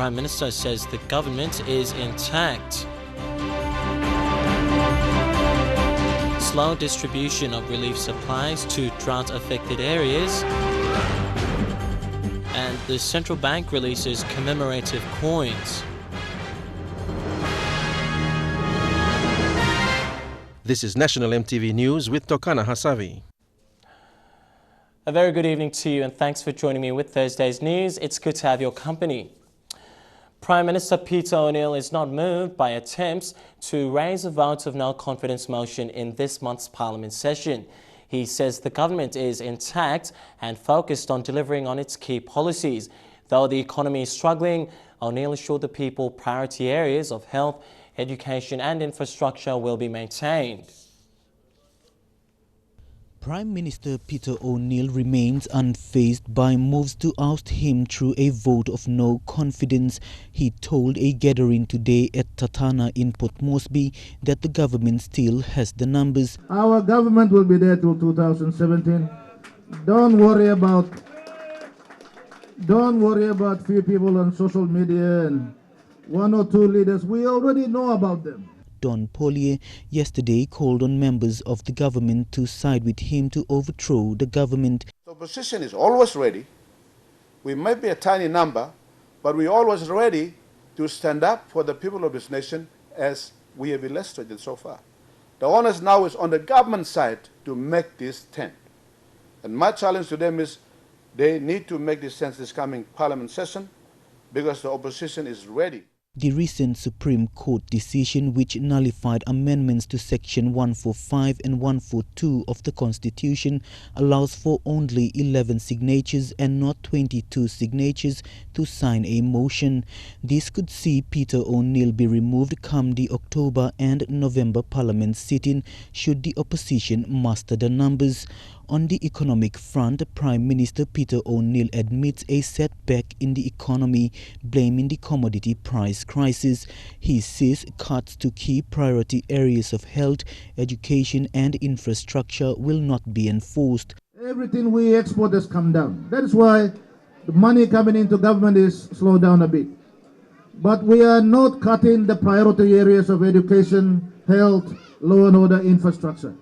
Prime Minister says the government is intact. Slow distribution of relief supplies to drought-affected areas. And the central bank releases commemorative coins. This is National EMTV News with Tokana Hasavi. A very good evening to you, and thanks for joining me with Thursday's news. It's good to have your company. Prime Minister Peter ONeill is not moved by attempts to raise a vote of no confidence motion in this month's Parliament session. He says the government is intact and focused on delivering on its key policies. Though the economy is struggling, ONeill assured the people priority areas of health, education and infrastructure will be maintained. Prime Minister Peter ONeill remains unfazed by moves to oust him through a vote of no confidence. He told a gathering today at Tatana in Port Moresby that the government still has the numbers. Our government will be there till 2017. Don't worry about few people on social media and one or two leaders. We already know about them. Don Pollier yesterday called on members of the government to side with him to overthrow the government. The opposition is always ready. We might be a tiny number, but we're always ready to stand up for the people of this nation as we have illustrated so far. The onus now is on the government side to make this stand. And my challenge to them is they need to make this stand this coming Parliament session because the opposition is ready. The recent Supreme Court decision, which nullified amendments to Section 145 and 142 of the Constitution, allows for only 11 signatures and not 22 signatures to sign a motion. This could see Peter ONeill be removed come the October and November Parliament sitting should the opposition muster the numbers. On the economic front, Prime Minister Peter ONeill admits a setback in the economy, blaming the commodity price crisis. He says cuts to key priority areas of health, education and infrastructure will not be enforced. Everything we export has come down. That is why the money coming into government is slowed down a bit. But we are not cutting the priority areas of education, health, law and order, infrastructure.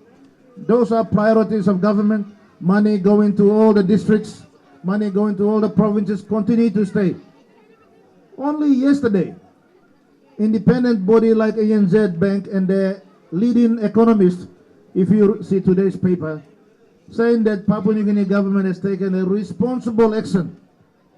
Those are priorities of government. Money going to all the districts, money going to all the provinces, continue to stay. Only yesterday, independent body like ANZ Bank and their leading economists, if you see today's paper, saying that Papua New Guinea government has taken a responsible action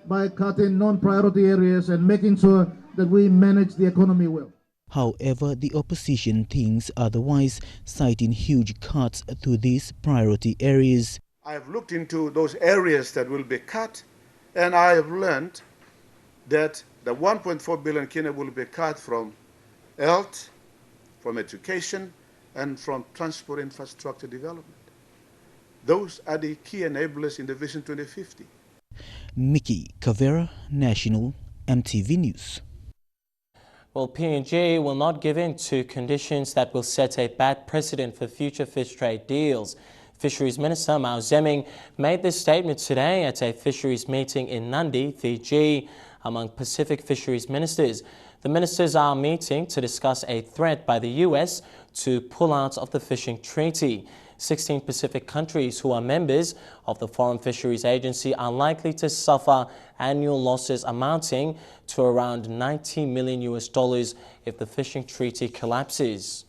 by cutting non-priority areas and making sure that we manage the economy well. However, the opposition thinks otherwise, citing huge cuts to these priority areas. I have looked into those areas that will be cut, and I have learned that the 1.4 billion kina will be cut from health, from education, and from transport infrastructure development. Those are the key enablers in the Vision 2050. Mickey Cavera, National EMTV News. Well, PNG will not give in to conditions that will set a bad precedent for future fish trade deals. Fisheries Minister Ming made this statement today at a fisheries meeting in Nadi, Fiji, among Pacific fisheries ministers. The ministers are meeting to discuss a threat by the US to pull out of the fishing treaty. 16 Pacific countries who are members of the Foreign Fisheries Agency are likely to suffer annual losses amounting to around $90 million if the fishing treaty collapses.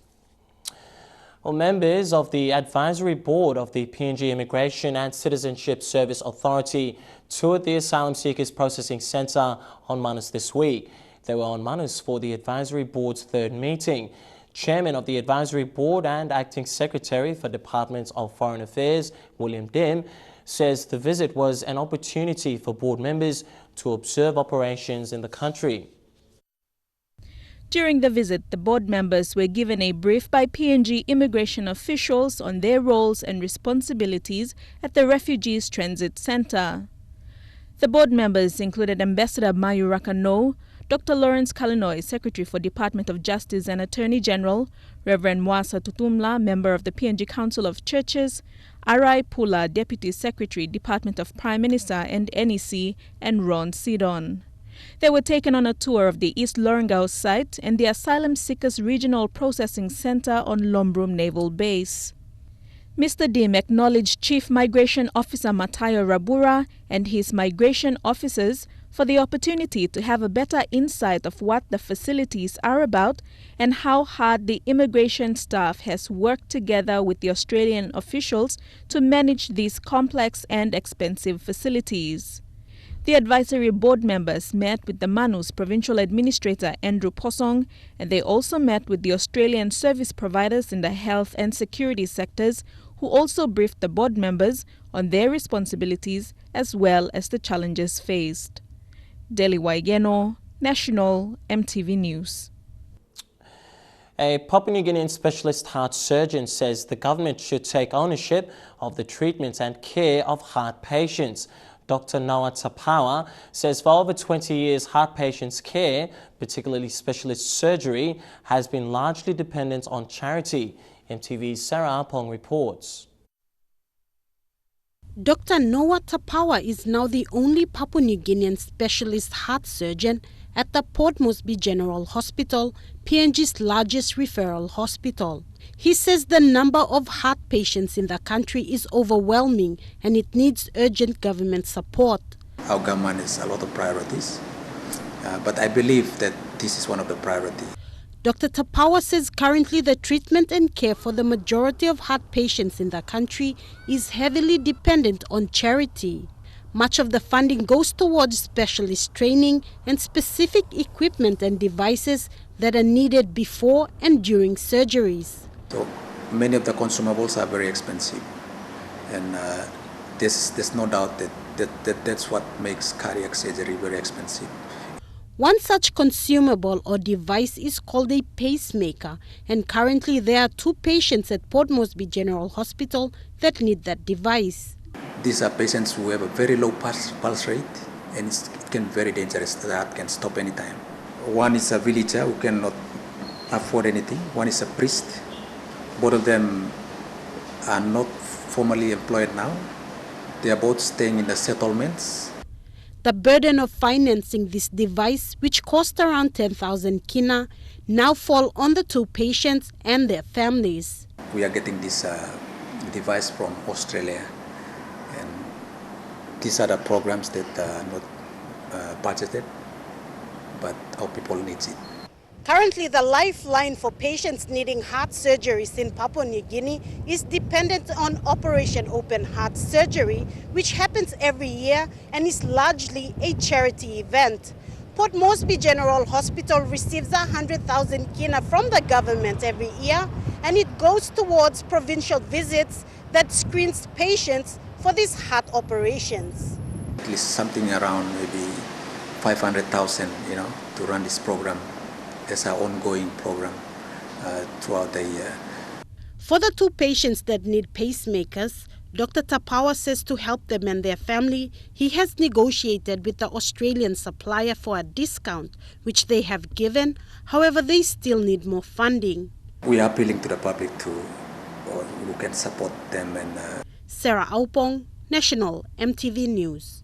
Well, members of the advisory board of the PNG Immigration and Citizenship Service Authority toured the Asylum Seekers Processing Centre on Manus this week. They were on Manus for the advisory board's third meeting. Chairman of the Advisory Board and Acting Secretary for Department of Foreign Affairs, William Dim, says the visit was an opportunity for board members to observe operations in the country. During the visit, the board members were given a brief by PNG immigration officials on their roles and responsibilities at the Refugees Transit Centre. The board members included Ambassador Mayu Rakano, Dr. Lawrence Kalinoy, Secretary for Department of Justice and Attorney General, Reverend Mwasa Tutumla, member of the PNG Council of Churches, Arai Pula, Deputy Secretary, Department of Prime Minister and NEC, and Ron Sidon. They were taken on a tour of the East Lorengau site and the Asylum Seekers Regional Processing Center on Lombrum Naval Base. Mr. Dim acknowledged Chief Migration Officer Matayo Rabura and his migration officers for the opportunity to have a better insight of what the facilities are about and how hard the immigration staff has worked together with the Australian officials to manage these complex and expensive facilities. The advisory board members met with the Manus Provincial Administrator Andrew Posong, and they also met with the Australian service providers in the health and security sectors, who also briefed the board members on their responsibilities as well as the challenges faced. Deli Waigeno, National EMTV News. A Papua New Guinean specialist heart surgeon says the government should take ownership of the treatment and care of heart patients. Dr. Noah Tapawa says for over 20 years, heart patients' care, particularly specialist surgery, has been largely dependent on charity. EMTV's Sarah Apong reports. Dr. Noah Tapawa is now the only Papua New Guinean specialist heart surgeon at the Port Moresby General Hospital, PNG's largest referral hospital. He says the number of heart patients in the country is overwhelming and it needs urgent government support. Our government has a lot of priorities, but I believe that this is one of the priorities. Dr. Tapawa says currently the treatment and care for the majority of heart patients in the country is heavily dependent on charity. Much of the funding goes towards specialist training and specific equipment and devices that are needed before and during surgeries. So many of the consumables are very expensive, and there's no doubt that's what makes cardiac surgery very expensive. One such consumable or device is called a pacemaker, and currently there are 2 patients at Port Moresby General Hospital that need that device. These are patients who have a very low pulse rate, and it can be very dangerous. The heart can stop anytime. One is a villager who cannot afford anything. One is a priest. Both of them are not formally employed now. They are both staying in the settlements. The burden of financing this device, which cost around 10,000 kina, now fall on the 2 patients and their families. We are getting this device from Australia, and these are the programs that are not budgeted, but our people need it. Currently, the lifeline for patients needing heart surgeries in Papua New Guinea is dependent on Operation Open Heart Surgery, which happens every year and is largely a charity event. Port Moresby General Hospital receives 100,000 kina from the government every year, and it goes towards provincial visits that screens patients for these heart operations. At least something around maybe 500,000, to run this program. As our ongoing program throughout the year. For the 2 patients that need pacemakers, Dr. Tapawa says to help them and their family, he has negotiated with the Australian supplier for a discount, which they have given. However, they still need more funding. We are appealing to the public who can support them. Sarah Aupong, National EMTV News.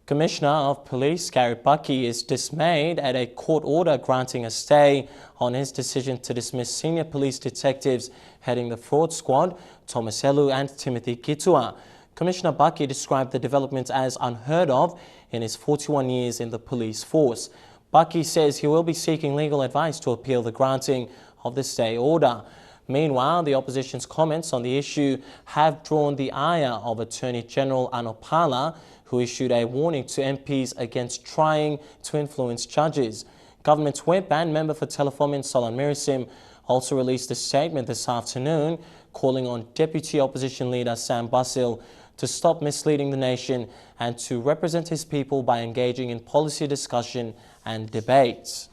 Commissioner of Police Gary Bucky is dismayed at a court order granting a stay on his decision to dismiss senior police detectives heading the fraud squad, Thomas Elu and Timothy Kitua. Commissioner Bucky described the development as unheard of in his 41 years in the police force. Bucky says he will be seeking legal advice to appeal the granting of the stay order. Meanwhile, the opposition's comments on the issue have drawn the ire of Attorney General Anopala, who issued a warning to MPs against trying to influence judges. Government's Whip and member for Telefomin Solon Mirisim also released a statement this afternoon calling on Deputy Opposition Leader Sam Basil to stop misleading the nation and to represent his people by engaging in policy discussion and debate.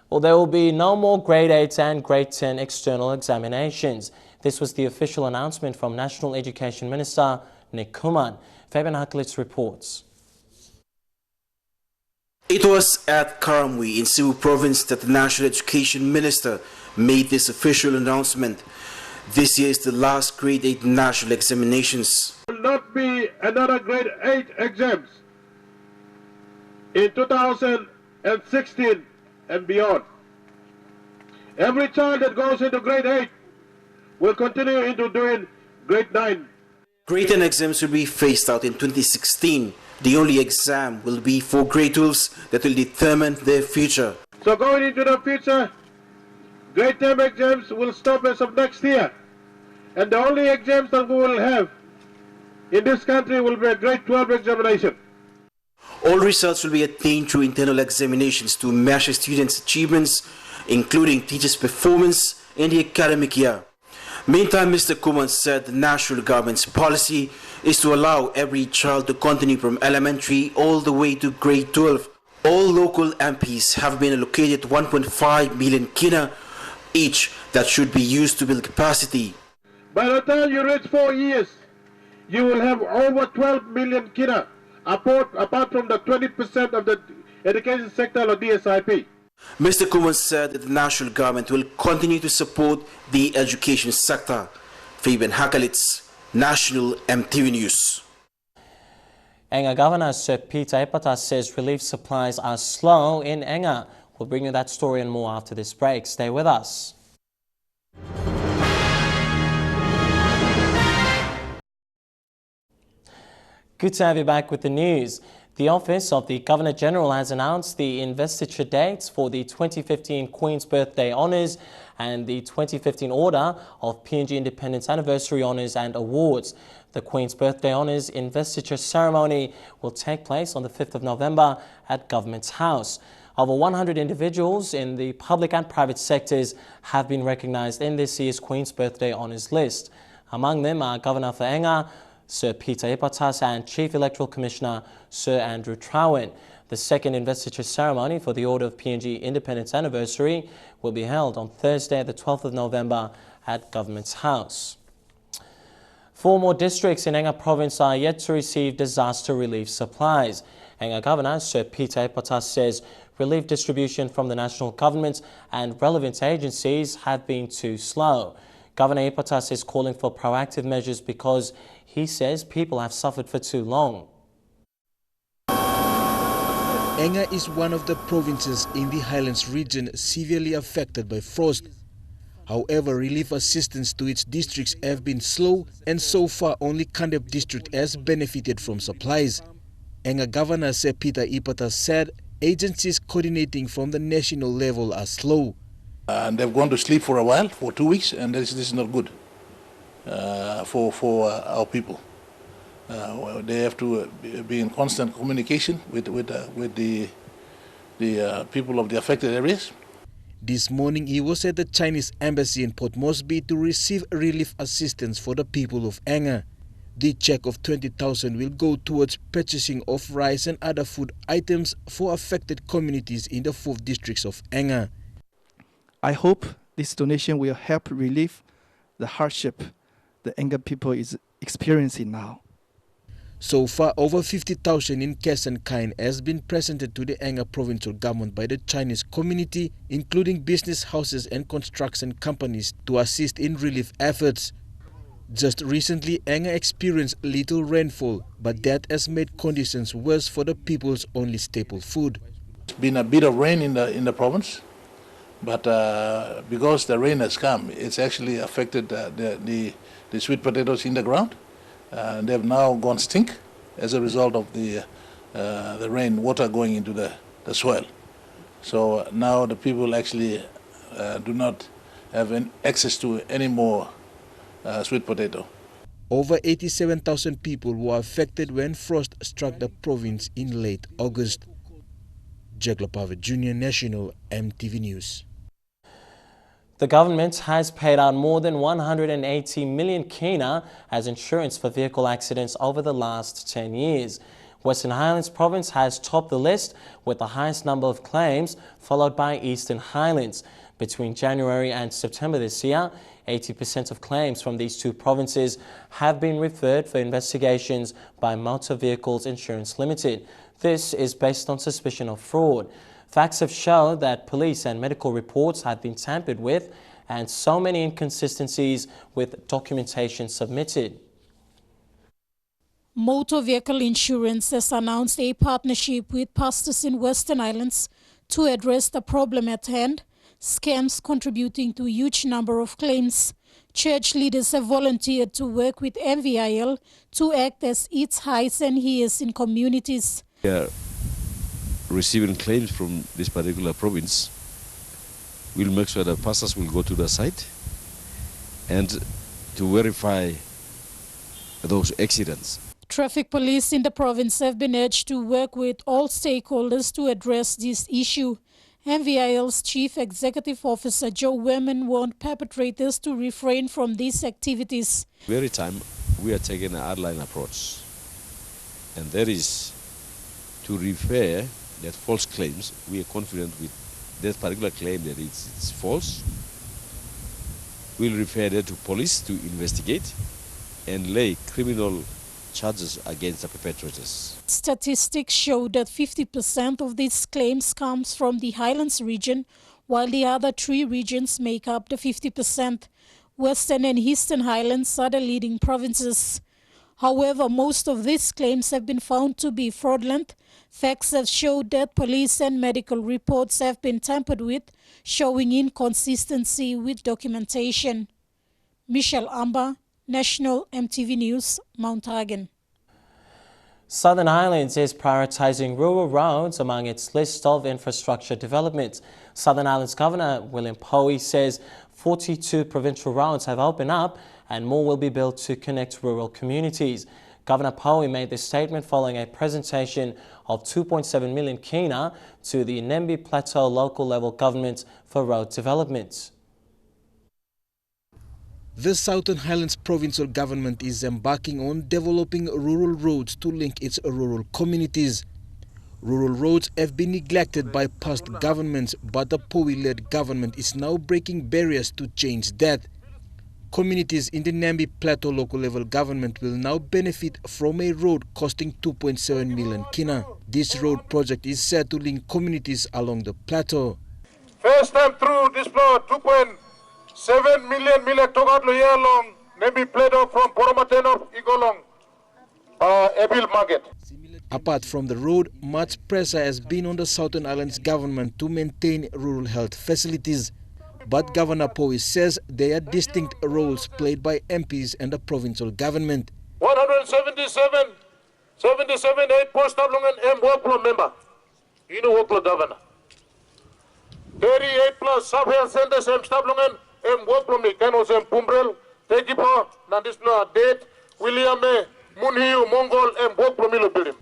Well, there will be no more Grade 8 and Grade 10 external examinations. This was the official announcement from National Education Minister Nick Kuman. Fabian Haklitz reports. It was at Karamwi in Cebu Province that the National Education Minister made this official announcement. This year is the last Grade 8 national examinations. There will not be another Grade 8 exams. in 2016 and beyond. Every child that goes into grade 8 will continue into doing grade 9. Grade 10 exams will be phased out in 2016. The only exam will be for grade 12s that will determine their future. So going into the future, grade 10 exams will stop as of next year. And the only exams that we will have in this country will be a grade 12 examination. All results will be attained through internal examinations to measure students' achievements, including teachers' performance in the academic year. Meantime, Mr. Kumar said the national government's policy is to allow every child to continue from elementary all the way to grade 12. All local MPs have been allocated 1.5 million kina each that should be used to build capacity. By the time you reach 4 years, you will have over 12 million kina, apart from the 20% of the education sector or DSIP. Mr. Kumar said that the national government will continue to support the education sector. Fabian Hakalitz, National MTV News. Enga Governor Sir Peter Epata says relief supplies are slow in Enga. We'll bring you that story and more after this break. Stay with us. Good to have you back with the news. The Office of the Governor-General has announced the investiture dates for the 2015 Queen's Birthday Honours and the 2015 Order of PNG Independence Anniversary Honours and Awards. The Queen's Birthday Honours investiture ceremony will take place on the 5th of November at Government's House. Over 100 individuals in the public and private sectors have been recognised in this year's Queen's Birthday Honours list. Among them are Governor for Enga, Sir Peter Epatas, and Chief Electoral Commissioner Sir Andrew Trowen. The second investiture ceremony for the Order of PNG Independence Anniversary will be held on Thursday, the 12th of November at Government's House. 4 more districts in Enga Province are yet to receive disaster relief supplies. Enga Governor Sir Peter Epatas says relief distribution from the national government and relevant agencies have been too slow. Governor Epatas is calling for proactive measures because he says people have suffered for too long. Enga is one of the provinces in the Highlands region severely affected by frost. However, relief assistance to its districts have been slow, and so far only Kandep district has benefited from supplies. Enga Governor Sir Peter Epatas said agencies coordinating from the national level are slow. And they've gone to sleep for a while, for 2 weeks, and this is not good for our people. They have to be in constant communication with the people of the affected areas. This morning he was at the Chinese embassy in Port Moresby to receive relief assistance for the people of Enga. The check of 20,000 will go towards purchasing of rice and other food items for affected communities in the 4 districts of Enga. I hope this donation will help relieve the hardship the Enga people is experiencing now. So far, over 50,000 in cash and kind has been presented to the Enga provincial government by the Chinese community, including business houses and construction companies, to assist in relief efforts. Just recently, Enga experienced little rainfall, but that has made conditions worse for the people's only staple food. It's been a bit of rain in the province, but because the rain has come, it's actually affected the sweet potatoes in the ground. They have now gone stink as a result of the rain water going into the soil. So now the people actually do not have access to any more sweet potato. Over 87,000 people were affected when frost struck the province in late August. Jack Lopave Jr., National MTV News. The government has paid out more than 180 million kina as insurance for vehicle accidents over the last 10 years. Western Highlands Province has topped the list with the highest number of claims, followed by Eastern Highlands. Between January and September this year, 80% of claims from these 2 provinces have been referred for investigations by Motor Vehicles Insurance Limited. This is based on suspicion of fraud. Facts have shown that police and medical reports have been tampered with and so many inconsistencies with documentation submitted. Motor Vehicle Insurance has announced a partnership with pastors in Western Islands to address the problem at hand, scams contributing to a huge number of claims. Church leaders have volunteered to work with MVIL to act as its eyes and ears in communities. We are receiving claims from this particular province. We'll make sure that pastors will go to the site and to verify those accidents. Traffic police in the province have been urged to work with all stakeholders to address this issue. MVIL's Chief Executive Officer Joe Werman warned perpetrators to refrain from these activities. Every time we are taking an hardline approach, and that is to refer that false claims. We are confident with that particular claim that it's false. We'll refer that to police to investigate and lay criminal charges against the perpetrators. Statistics show that 50% of these claims comes from the Highlands region, while the other 3 regions make up the 50%. Western and Eastern Highlands are the leading provinces. However, most of these claims have been found to be fraudulent. Facts have showed that police and medical reports have been tampered with, showing inconsistency with documentation. Michelle Amba, National EMTV News, Mount Hagen. Southern Highlands is prioritizing rural roads among its list of infrastructure developments. Southern Highlands Governor William Powie says 42 provincial roads have opened up and more will be built to connect rural communities. Governor Powie made this statement following a presentation of 2.7 million kina to the Nembe Plateau local level government for road development. The Southern Highlands provincial government is embarking on developing rural roads to link its rural communities. Rural roads have been neglected by past governments, but the Powie-led government is now breaking barriers to change that. Communities in the Nembe Plateau local level government will now benefit from a road costing 2.7 million kina. This road project is set to link communities along the plateau. First time through this floor, 2.7 million togatlo here long, maybe played off from Poromateno, Igolong, Ebil Market. Apart from the road, much pressure has been on the Southern Islands government to maintain rural health facilities. But Governor Powie says there are distinct roles played by MPs and the provincial government. 177, 8 post tablongan M workflow member, workflow governor. 38 plus sub-health centers M tablongan M workflow me canos M Pumbrel, Tekipo, Nandisno Date, William Munhiu, Mongol M workflow milo building.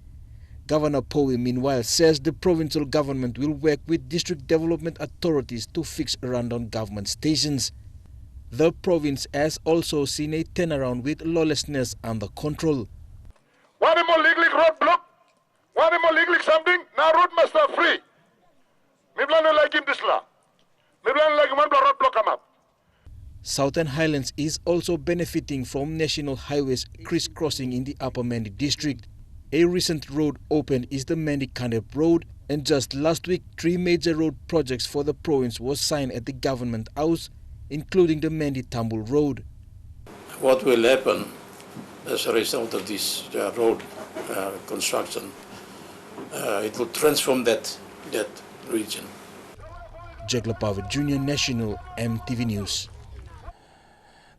Governor Powie, meanwhile, says the provincial government will work with district development authorities to fix rundown government stations. The province has also seen a turnaround with lawlessness under control. One more legally road block, one more legally something, now road master free. Maybe like him this law. Maybe like one road block come up. Southern Highlands is also benefiting from national highways crisscrossing in the Upper Mandi district. A recent road opened is the Mandi-Kandep Road, and just last week 3 major road projects for the province was signed at the government house, including the Mandi-Tambul Road. What will happen as a result of this road construction? It will transform that region. Jack Lapawa Jr., National EMTV News.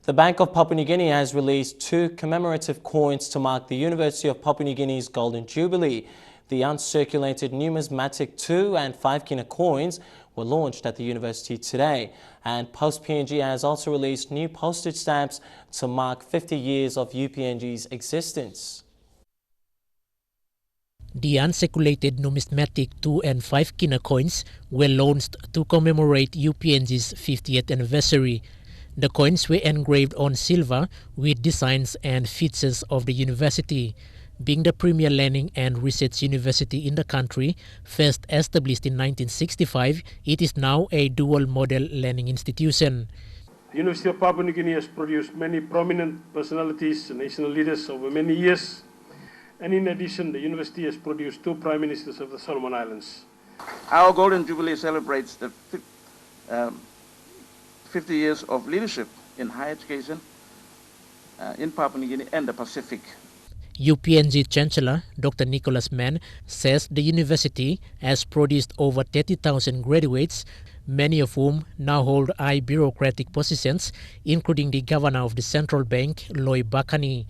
The Bank of Papua New Guinea has released 2 commemorative coins to mark the University of Papua New Guinea's Golden Jubilee. The uncirculated numismatic 2 and 5 kina coins were launched at the university today. And Post PNG has also released new postage stamps to mark 50 years of UPNG's existence. The uncirculated numismatic 2 and 5 kina coins were launched to commemorate UPNG's 50th anniversary. The coins were engraved on silver with designs and features of the university. Being the premier learning and research university in the country, first established in 1965, it is now a dual-model learning institution. The University of Papua New Guinea has produced many prominent personalities and national leaders over many years. And in addition, the university has produced 2 prime ministers of the Solomon Islands. Our Golden Jubilee celebrates the 50 years of leadership in higher education in Papua New Guinea and the Pacific. UPNG Chancellor Dr. Nicholas Mann says the university has produced over 30,000 graduates, many of whom now hold high bureaucratic positions, including the governor of the central bank, Bucky.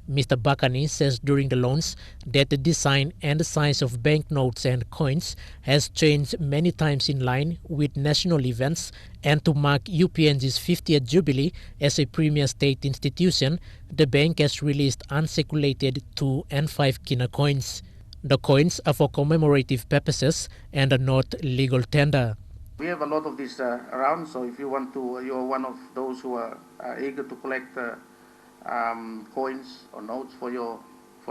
Mr. Bucky says during the launch that the design and the size of banknotes and coins has changed many times in line with national events, and to mark UPNG's 50th jubilee as a premier state institution, the bank has released uncirculated 2 and 5 kina coins. The coins are for commemorative purposes and are not legal tender. We have a lot of these around, so if you want to, you're one of those who are eager to collect coins or notes for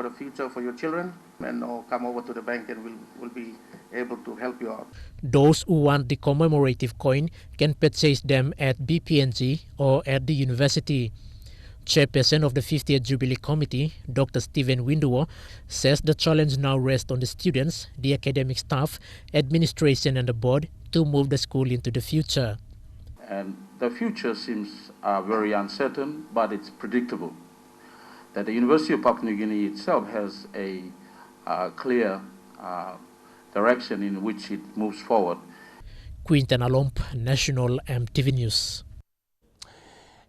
the future for your children, and or come over to the bank and we'll be able to help you out. Those who want the commemorative coin can purchase them at BPNG or at the university. Chairperson of the 50th Jubilee Committee, Dr. Stephen Winduo, says the challenge now rests on the students, the academic staff, administration and the board to move the school into the future. And the future seems very uncertain, but it's predictable. That the University of Papua New Guinea itself has a clear direction in which it moves forward. Quinton Alomp, National EMTV News.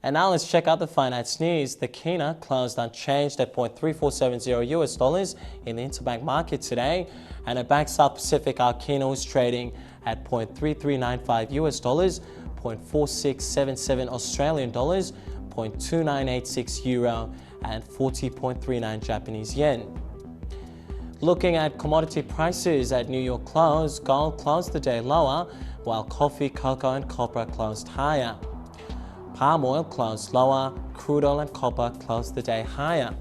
And now let's check out the finance news. The kina closed unchanged at $0.3470 in the interbank market today, and a Bank South Pacific our kina was trading at $0.3395 $0.4677 Australian dollars, $0.2986 euro, and 40.39 Japanese yen. Looking at commodity prices at New York close, gold closed the day lower, while coffee, cocoa, and copper closed higher. Palm oil closed lower, crude oil and copper closed the day higher.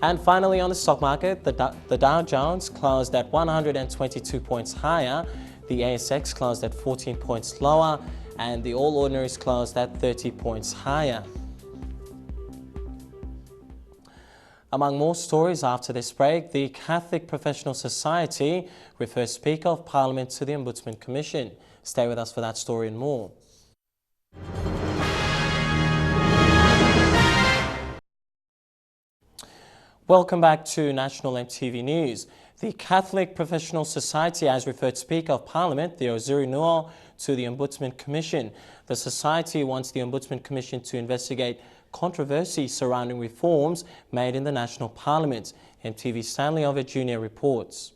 And finally, on the stock market, the Dow Jones closed at 122 points higher, the ASX closed at 14 points lower, and the All Ordinaries closed at 30 points higher. Among more stories after this break, the Catholic Professional Society refers Speaker of Parliament to the Ombudsman Commission. Stay with us for that story and more. Welcome back to National EMTV News. The Catholic Professional Society has referred Speaker of Parliament, Theo Zurinuo, to the Ombudsman Commission. The Society wants the Ombudsman Commission to investigate controversy surrounding reforms made in the National Parliament. EMTV Stanley Over Jr. reports.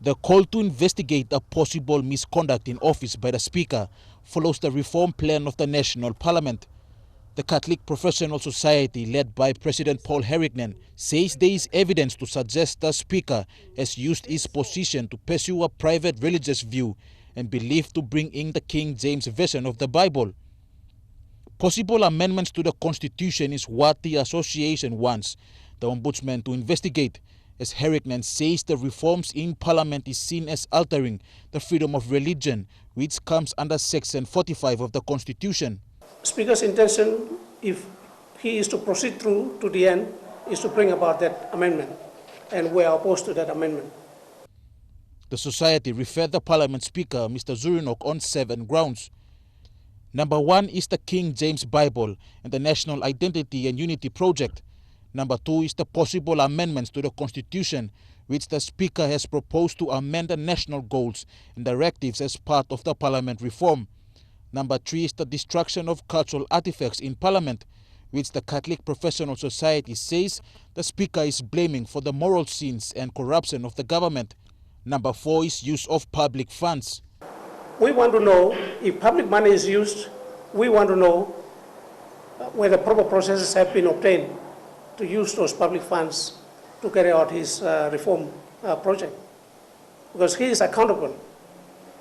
The call to investigate a possible misconduct in office by the Speaker follows the reform plan of the National Parliament. The Catholic Professional Society, led by President Paul Herignan, says there is evidence to suggest the Speaker has used his position to pursue a private religious view and belief to bring in the King James Version of the Bible. Possible amendments to the Constitution is what the association wants the Ombudsman to investigate, as Herignan says the reforms in Parliament is seen as altering the freedom of religion, which comes under Section 45 of the Constitution. Speaker's intention, if he is to proceed through to the end, is to bring about that amendment, and we are opposed to that amendment. The Society referred the Parliament Speaker, Mr. Zurinok, on 7 grounds. Number 1 is the King James Bible and the National Identity and Unity Project. Number 2 is the possible amendments to the Constitution, which the Speaker has proposed to amend the national goals and directives as part of the Parliament reform. Number 3 is the destruction of cultural artifacts in Parliament, which the Catholic Professional Society says the Speaker is blaming for the moral sins and corruption of the government. Number 4 is use of public funds. We want to know if public money is used. We want to know whether proper processes have been obtained to use those public funds to carry out his reform project. Because he is accountable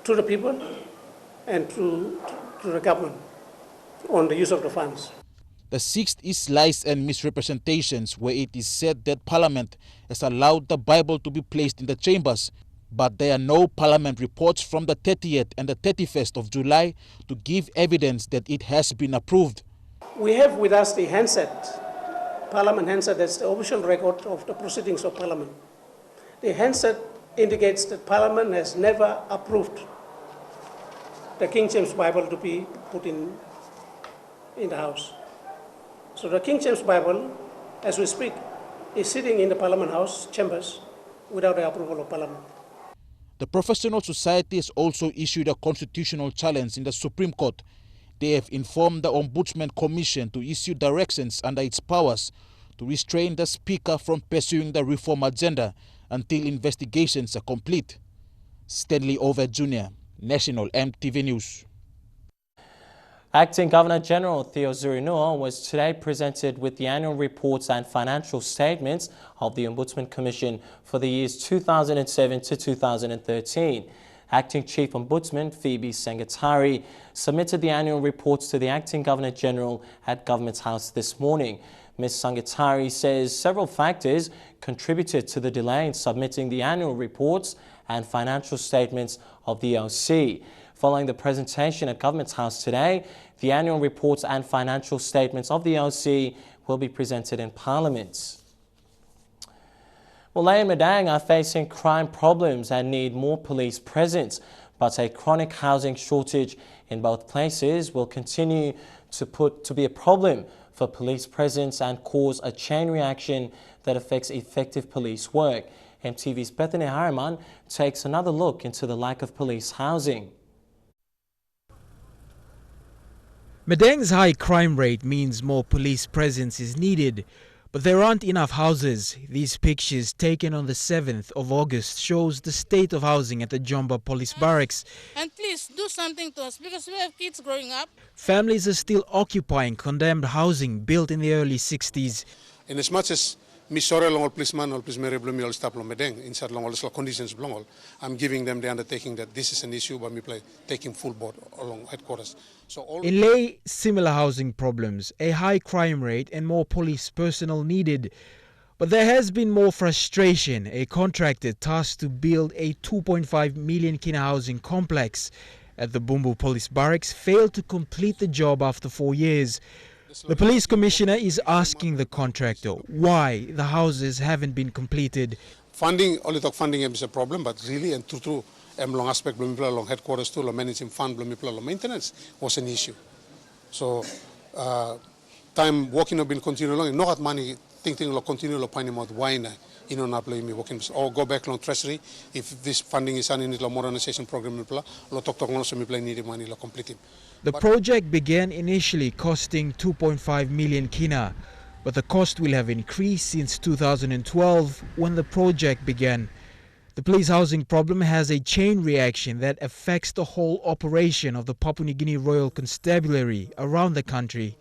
to the people and to the government on the use of the funds. The 6th is lies and misrepresentations, where it is said that Parliament has allowed the Bible to be placed in the chambers, but there are no Parliament reports from the 30th and the 31st of July to give evidence that it has been approved. We have with us the handset, Parliament handset, that's the official record of the proceedings of Parliament. The handset indicates that Parliament has never approved the King James Bible to be put in the House. So the King James Bible as we speak, is sitting in the Parliament House chambers without the approval of Parliament. The Professional Society has also issued a constitutional challenge in the Supreme Court. They have informed the Ombudsman Commission to issue directions under its powers to restrain the Speaker from pursuing the reform agenda until investigations are complete. Stanley Over Jr., National EMTV News. Acting Governor-General Theo Zurunua was today presented with the annual reports and financial statements of the Ombudsman Commission for the years 2007 to 2013. Acting Chief Ombudsman Phoebe Sengatari submitted the annual reports to the Acting Governor-General at Government House this morning. Ms. Sengatari says several factors contributed to the delay in submitting the annual reports and financial statements of the OC. Following the presentation at Government House today, the annual reports and financial statements of the OC will be presented in Parliament. Well, Lae and Madang are facing crime problems and need more police presence, but a chronic housing shortage in both places will continue to be a problem for police presence and cause a chain reaction that affects effective police work. MTV's Bethany Harriman takes another look into the lack of police housing. Madang's high crime rate means more police presence is needed, but there aren't enough houses. These pictures taken on the 7th of August shows the state of housing at the Jomba Police Barracks. And please do something to us because we have kids growing up. Families are still occupying condemned housing built in the early 60s. And as much as me sorry long policeman or police Mary Blumi all stop long Madang inside long all conditions long, I'm giving them the undertaking that this is an issue by me taking full board along headquarters. So in Lae, similar housing problems, a high crime rate and more police personnel needed. But there has been more frustration. A contractor tasked to build a 2.5 million kina housing complex at the Bumbu Police Barracks failed to complete the job after 4 years. The police commissioner is asking the contractor why the houses haven't been completed. Funding, only talk funding is a problem, but really and true, long aspect long headquarters too, managing fund, maintenance was an issue. So time working have been continuing long, not money thinking continue finding out why not me working or go back long treasury if this funding is in the modernization program need money complete. The project began initially costing 2.5 million kina, but the cost will have increased since 2012 when the project began. The police housing problem has a chain reaction that affects the whole operation of the Papua New Guinea Royal Constabulary around the country.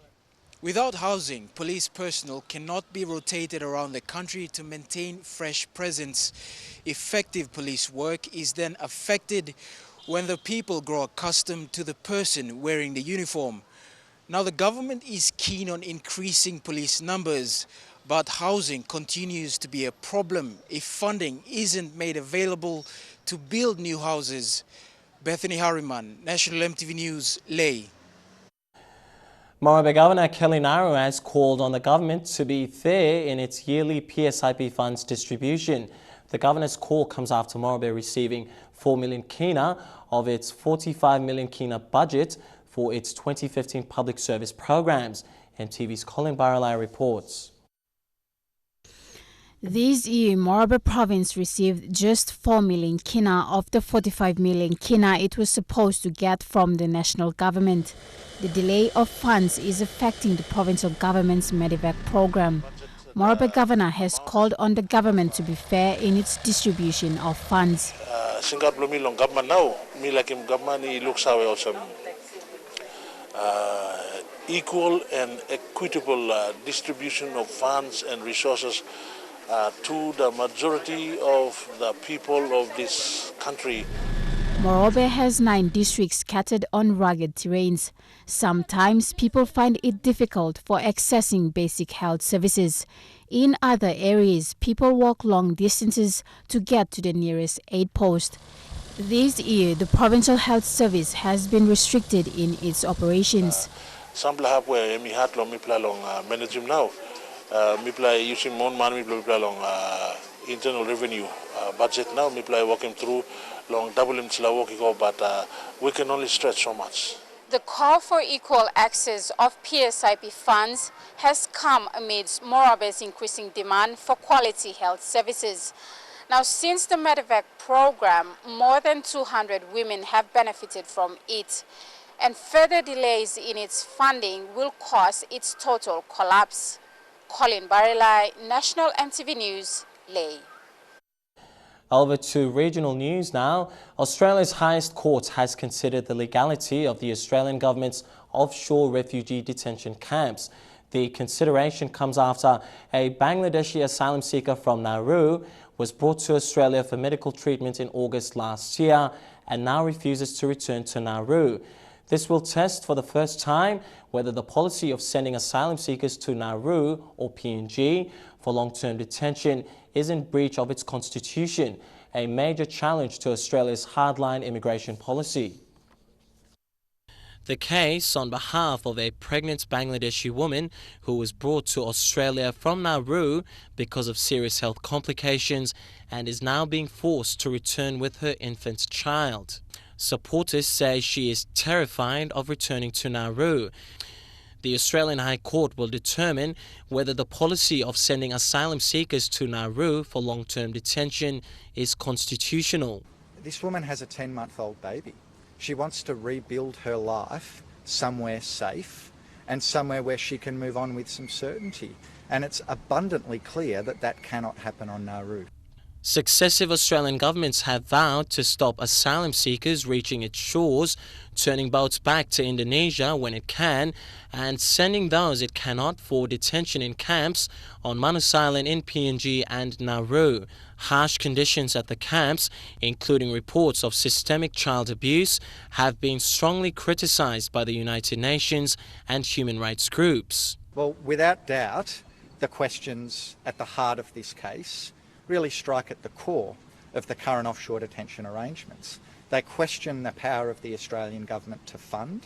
Without housing, police personnel cannot be rotated around the country to maintain fresh presence. Effective police work is then affected when the people grow accustomed to the person wearing the uniform. Now the government is keen on increasing police numbers, but housing continues to be a problem if funding isn't made available to build new houses. Bethany Harriman, National EMTV News, Lae. Morobe Governor Kelly Naru has called on the government to be fair in its yearly PSIP funds distribution. The governor's call comes after Morobe receiving 4 million kina of its 45 million kina budget for its 2015 public service programs. MTV's Colin Baralai reports. This year, Morobe Province received just 4 million kina of the 45 million kina it was supposed to get from the national government. The delay of funds is affecting the provincial government's Medevac program. Morobe Governor has called on the government to be fair in its distribution of funds. Government now, me like him government, he looks away also equal and equitable distribution of funds and resources to the majority of the people of this country. Morobe has 9 districts scattered on rugged terrains. Sometimes people find it difficult for accessing basic health services. In other areas, people walk long distances to get to the nearest aid post. This year, the Provincial Health Service has been restricted in its operations. Some have where me had long manage him now. Me play using more money, me play long internal revenue budget now. Me play working through long double him working, but we can only stretch so much. The call for equal access of PSIP funds has come amidst Morabe's increasing demand for quality health services. Now, since the Medevac program, more than 200 women have benefited from it, and further delays in its funding will cause its total collapse. Colin Barilai, National EMTV News, Lae. Over to regional news now. Australia's highest court has considered the legality of the Australian government's offshore refugee detention camps. The consideration comes after a Bangladeshi asylum seeker from Nauru was brought to Australia for medical treatment in August last year and now refuses to return to Nauru. This will test for the first time whether the policy of sending asylum seekers to Nauru or PNG for long-term detention is in breach of its constitution, a major challenge to Australia's hardline immigration policy. The case on behalf of a pregnant Bangladeshi woman who was brought to Australia from Nauru because of serious health complications and is now being forced to return with her infant child. Supporters say she is terrified of returning to Nauru. The Australian High Court will determine whether the policy of sending asylum seekers to Nauru for long-term detention is constitutional. This woman has a 10-month-old baby. She wants to rebuild her life somewhere safe and somewhere where she can move on with some certainty. And it's abundantly clear that that cannot happen on Nauru. Successive Australian governments have vowed to stop asylum seekers reaching its shores, turning boats back to Indonesia when it can, and sending those it cannot for detention in camps on Manus Island in PNG and Nauru. Harsh conditions at the camps, including reports of systemic child abuse, have been strongly criticised by the United Nations and human rights groups. Well, without doubt, the questions at the heart of this case really strike at the core of the current offshore detention arrangements. They question the power of the Australian government to fund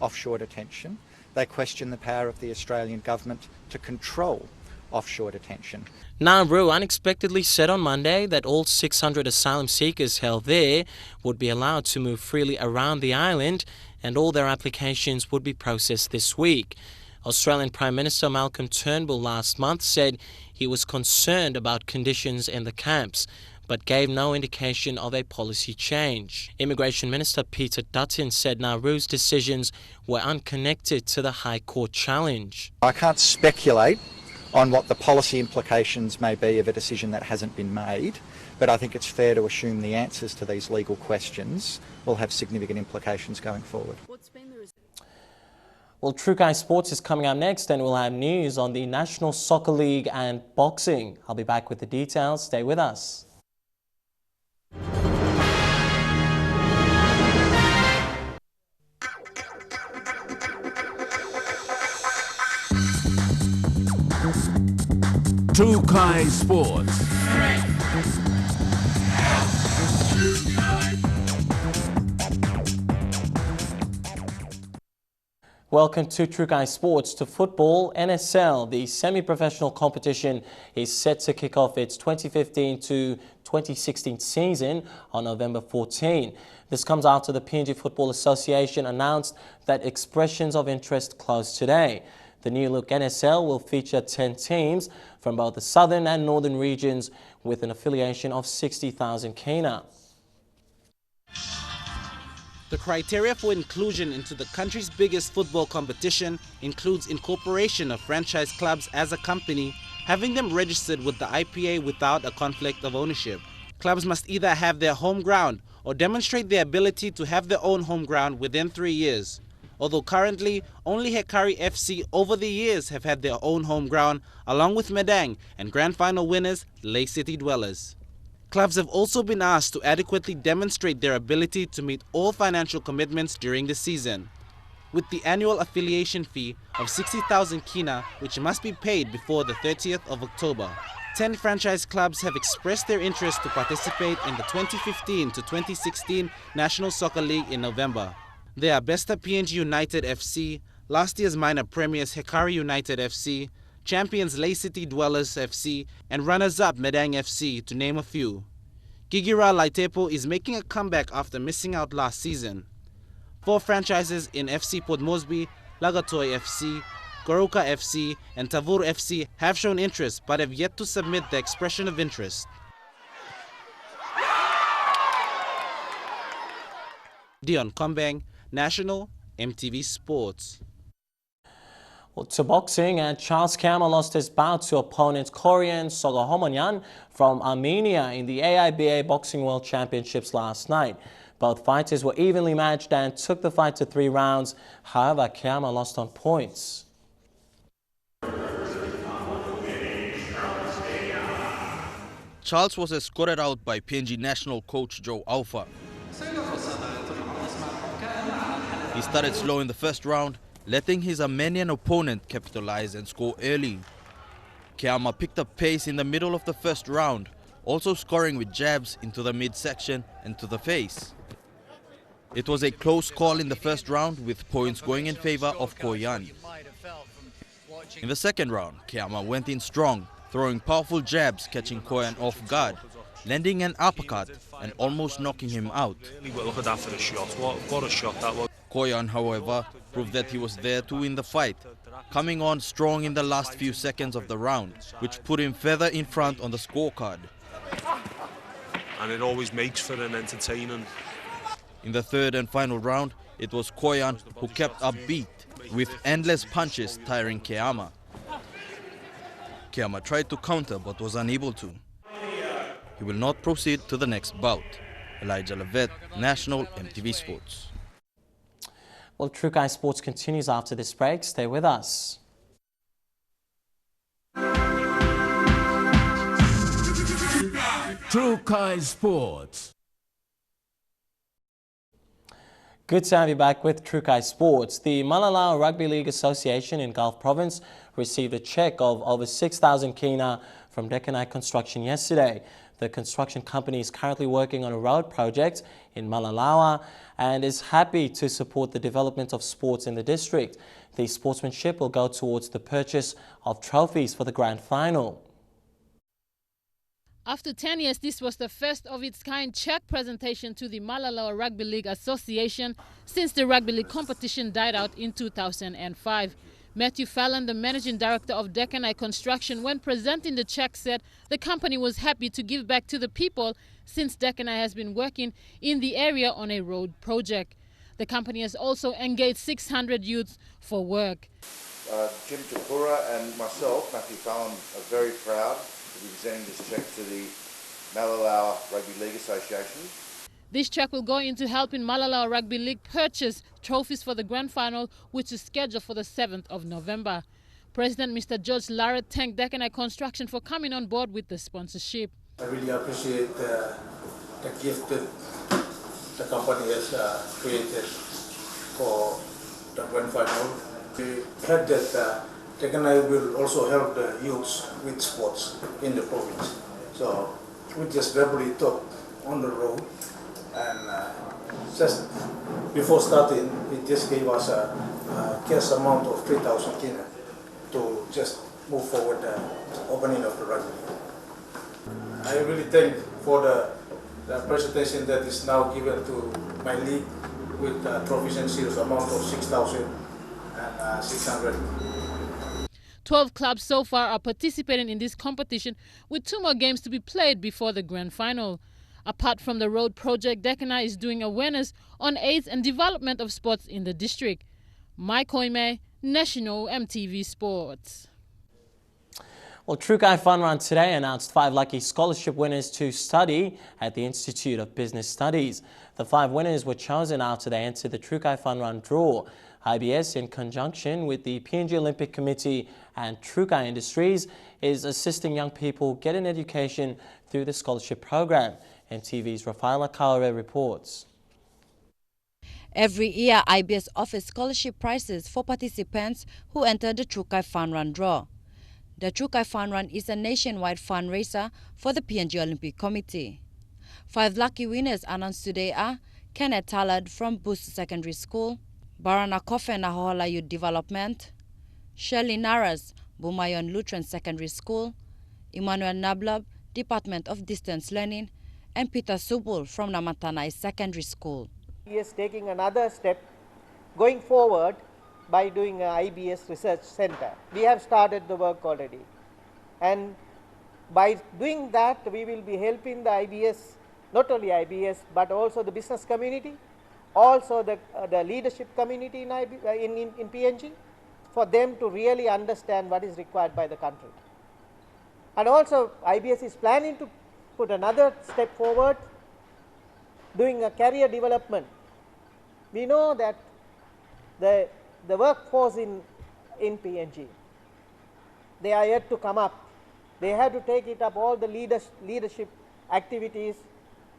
offshore detention. They question the power of the Australian government to control offshore detention. Nauru unexpectedly said on Monday that all 600 asylum seekers held there would be allowed to move freely around the island and all their applications would be processed this week. Australian Prime Minister Malcolm Turnbull last month said he was concerned about conditions in the camps, but gave no indication of a policy change. Immigration Minister Peter Dutton said Nauru's decisions were unconnected to the High Court challenge. I can't speculate on what the policy implications may be of a decision that hasn't been made, but I think it's fair to assume the answers to these legal questions will have significant implications going forward. Well, True Guy Sports is coming up next and we'll have news on the National Soccer League and boxing. I'll be back with the details. Stay with us. True Guy Sports. Welcome to True Guy Sports. To football, NSL, the semi-professional competition, is set to kick off its 2015 to 2016 season on November 14. This comes after the PNG Football Association announced that expressions of interest closed today. The new look NSL will feature 10 teams from both the southern and northern regions with an affiliation of 60,000 kina. The criteria for inclusion into the country's biggest football competition includes incorporation of franchise clubs as a company, having them registered with the IPA without a conflict of ownership. Clubs must either have their home ground or demonstrate their ability to have their own home ground within 3 years. Although currently, only Hekari FC over the years have had their own home ground, along with Medang and grand final winners, Lae City Dwellers. Clubs have also been asked to adequately demonstrate their ability to meet all financial commitments during the season. With the annual affiliation fee of 60,000 kina, which must be paid before the 30th of October. 10 franchise clubs have expressed their interest to participate in the 2015 to 2016 National Soccer League in November. They are Besta PNG United FC, last year's minor premiers Hekari United FC, champions Lae City Dwellers FC, and runners-up Medang FC, to name a few. Gigira Laitepo is making a comeback after missing out last season. 4 franchises in FC Port Moresby, Lagatoy FC, Goroka FC and Tavur FC have shown interest but have yet to submit the expression of interest. Dion Kombang, National, MTV Sports. Well, to boxing, and Charles Kammer lost his bout to opponent Korean Sogohomonyan from Armenia in the AIBA Boxing World Championships last night. Both fighters were evenly matched and took the fight to 3 rounds. However, Kammer lost on points. Charles was escorted out by PNG national coach Joe Alpha. He started slow in the first round, letting his Armenian opponent capitalize and score early. Kammer picked up pace in the middle of the first round, also scoring with jabs into the midsection and to the face. It was a close call in the first round, with points going in favor of Koyan. In the second round, Kammer went in strong, throwing powerful jabs, catching Koyan off guard, landing an uppercut and almost knocking him out. Look at that for a shot. What a shot that was. Koyan, however, proved that he was there to win the fight, coming on strong in the last few seconds of the round, which put him further in front on the scorecard. And it always makes for an entertaining. In the third and final round, it was Koyan who kept up beat, with endless punches tiring Kammer. Kammer tried to counter but was unable to. He will not proceed to the next bout. Elijah Levet, National, MTV Sports. Well, True Guy Sports continues after this break. Stay with us. True Guy Sports. Good to have you back with True Guy Sports. The Malalau Rugby League Association in Gulf Province received a cheque of over 6,000 kina from Dekanai Construction yesterday. The construction company is currently working on a road project in Malalawa and is happy to support the development of sports in the district. The sportsmanship will go towards the purchase of trophies for the grand final. After 10 years, this was the first of its kind cheque presentation to the Malalawa Rugby League Association since the rugby league competition died out in 2005. Matthew Fallon, the managing director of Dekanai Construction, when presenting the cheque, said the company was happy to give back to the people since Dekanai has been working in the area on a road project. The company has also engaged 600 youths for work. Jim Tapura and myself, Matthew Fallon, are very proud to be presenting this cheque to the Malalawa Rugby League Association. This cheque will go into helping Malalawa Rugby League purchase trophies for the grand final, which is scheduled for the 7th of November. President Mr. George Larrett thanked Dekanai Construction for coming on board with the sponsorship. I really appreciate the gift that the company has created for the grand final. We heard that Dekanai will also help the youths with sports in the province. So we just verbally talked on the road, and just before starting, it just gave us a cash amount of 3,000 kina to just move forward the opening of the rugby. I really thank for the presentation that is now given to my league with trophies and seals amount of 6,600. 12 clubs so far are participating in this competition, with 2 more games to be played before the grand final. Apart from the road project, Dekanai is doing awareness on AIDS and development of sports in the district. Mike Hoime, National, MTV Sports. Well, True Guy Fun Run today announced 5 lucky scholarship winners to study at the Institute of Business Studies. The 5 winners were chosen after they entered the True Guy Fun Run draw. IBS, in conjunction with the PNG Olympic Committee and True Guy Industries, is assisting young people get an education through the scholarship program. MTV's Rafaela Kaore reports. Every year, IBS offers scholarship prizes for participants who enter the True Guy Fun Run draw. The True Guy Fun Run is a nationwide fundraiser for the PNG Olympic Committee. 5 lucky winners announced today are Kenneth Tallard from Boost Secondary School, Barana Kofe Nahola Youth Development, Shirley Naras, Bumayon Lutheran Secondary School, Emmanuel Nablab, Department of Distance Learning, and Peter Subul from Namatanai Secondary School. He is taking another step going forward by doing an IBS research center. We have started the work already. And by doing that, we will be helping the IBS, not only IBS, but also the business community, also the leadership community in PNG, for them to really understand what is required by the country. And also, IBS is planning to put another step forward, doing a career development. We know that the workforce in PNG, they are yet to come up. They have to take it up all the leadership activities,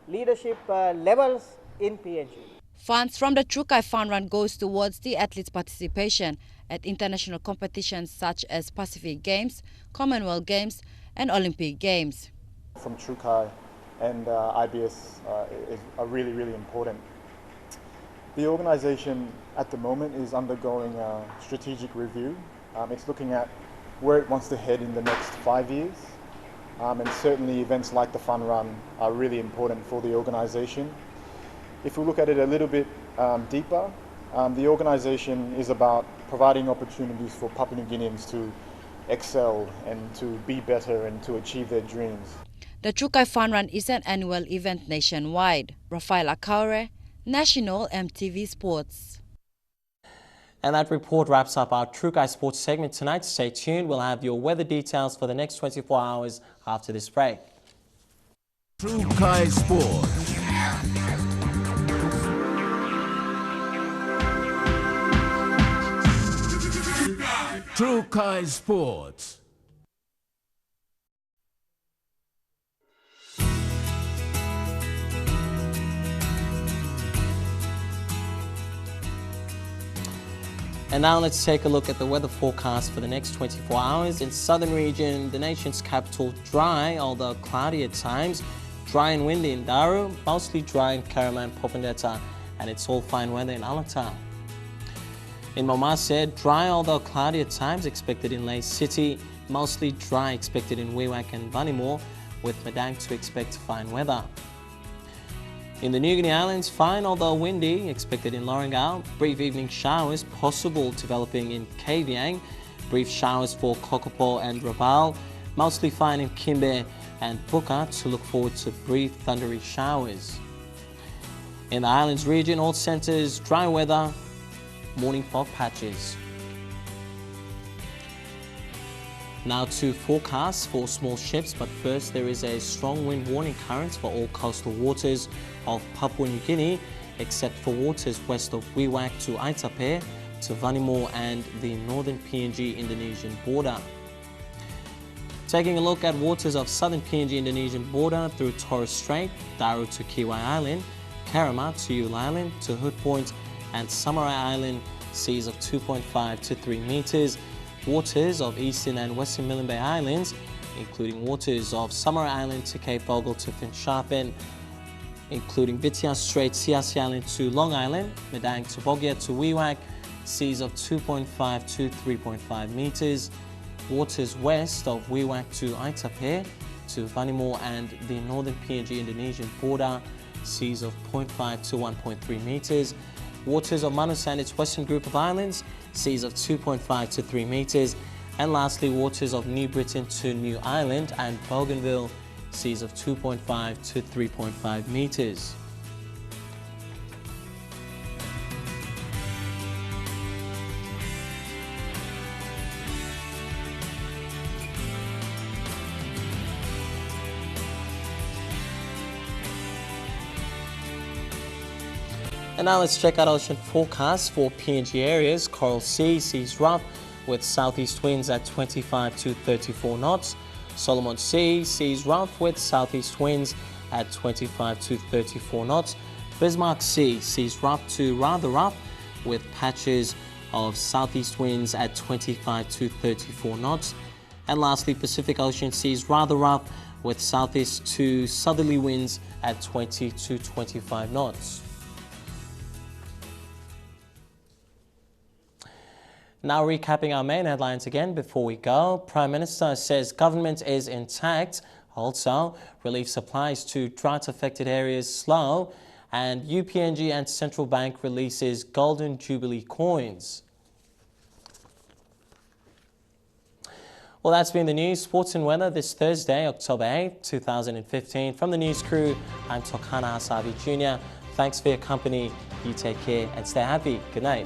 leadership levels in PNG. Funds from the Trukai Fun Run goes towards the athletes' participation at international competitions such as Pacific Games, Commonwealth Games and Olympic Games. From Trukai and IBS are really, really important. The organisation at the moment is undergoing a strategic review. It's looking at where it wants to head in the next 5 years. And certainly events like the Fun Run are really important for the organisation. If we look at it a little bit deeper, the organisation is about providing opportunities for Papua New Guineans to excel and to be better and to achieve their dreams. The Trukai Fun Run is an annual event nationwide. Rafaela Kaure, National EMTV Sports. And that report wraps up our Trukai Sports segment tonight. Stay tuned. We'll have your weather details for the next 24 hours after this break. Trukai Sports. Trukai Sports. And now let's take a look at the weather forecast for the next 24 hours. In southern region, the nation's capital, dry, although cloudy at times. Dry and windy in Daru, mostly dry in Karama and Popondetta, and it's all fine weather in Alata. In Momase, dry, although cloudy at times expected in Lae City, mostly dry expected in Wewak and Vanimore, with Madang to expect fine weather. In the New Guinea Islands, fine although windy expected in Lorengau, brief evening showers possible developing in Kavieng, brief showers for Kokopo and Rabaul, mostly fine in Kimbe and Puka to look forward to brief thundery showers. In the Islands region, all centres dry weather, morning fog patches. Now to forecasts for small ships, but first there is a strong wind warning current for all coastal waters of Papua New Guinea, except for waters west of Wewak to Aitape, to Vanimore and the northern PNG Indonesian border. Taking a look at waters of southern PNG Indonesian border through Torres Strait, Daru to Kiwai Island, Karama to Yule Island, to Hood Point and Samarai Island, seas of 2.5 to 3 metres. Waters of eastern and western Milne Bay Islands, including waters of Samarai Island to Cape Bogle to Finschhafen, including Vitia Strait, Siasi Island to Long Island, Madang to Bogia to Wewak, seas of 2.5 to 3.5 metres. Waters west of Wewak to Aitape, to Vanimore and the northern PNG Indonesian border, seas of 0.5 to 1.3 metres. Waters of Manus and its western group of islands, seas of 2.5 to 3 metres. And lastly, waters of New Britain to New Ireland and Bougainville, seas of 2.5 to 3.5 metres. And now let's check out ocean forecast for PNG areas. Coral Sea, seas rough with southeast winds at 25 to 34 knots. Solomon Sea, seas rough with southeast winds at 25 to 34 knots. Bismarck Sea, seas rough to rather rough with patches of southeast winds at 25 to 34 knots. And lastly, Pacific Ocean seas rather rough with southeast to southerly winds at 20 to 25 knots. Now recapping our main headlines again before we go. Prime Minister says government is intact. Also, relief supplies to drought-affected areas slow. And UPNG and Central Bank releases Golden Jubilee coins. Well, that's been the news, sports and weather this Thursday, October 8, 2015. From the news crew, I'm Tokana Asavi Jr. Thanks for your company. You take care and stay happy. Good night.